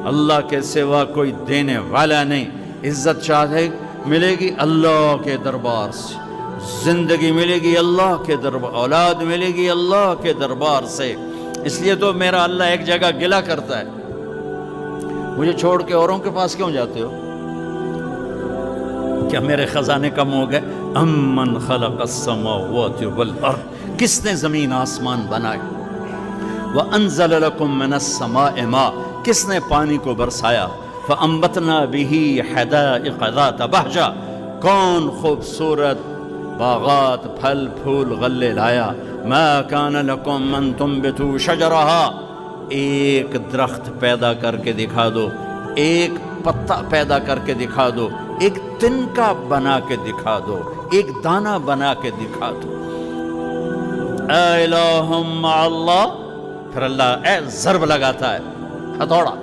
اللہ کے سوا کوئی دینے والا نہیں. عزت چاہے ملے گی اللہ کے دربار سے، زندگی ملے گی اللہ کے دربار، اولاد ملے گی اللہ کے دربار سے. اس لیے تو میرا اللہ ایک جگہ گلہ کرتا ہے، مجھے چھوڑ کے اوروں کے پاس کیوں جاتے ہو؟ کیا میرے خزانے کم ہو گئے؟ امن خلق السماوات والارض، کس نے زمین آسمان بنائے؟ وانزل لکم من السماء ماء، کس نے پانی کو برسایا؟ فانبتنا به حدائق ذات بہجہ، کون خوبصورت باغات پھل پھول غلے لایا؟ ما کان لکم ان تنبتوا شجرها، ایک درخت پیدا کر کے دکھا دو، ایک پتا پیدا کر کے دکھا دو، ایک تنکا بنا کے دکھا دو، ایک دانہ بنا کے دکھا دو. اے الہ مع اللہ، پھر اللہ اے ضرب لگاتا ہے، ہتھوڑا.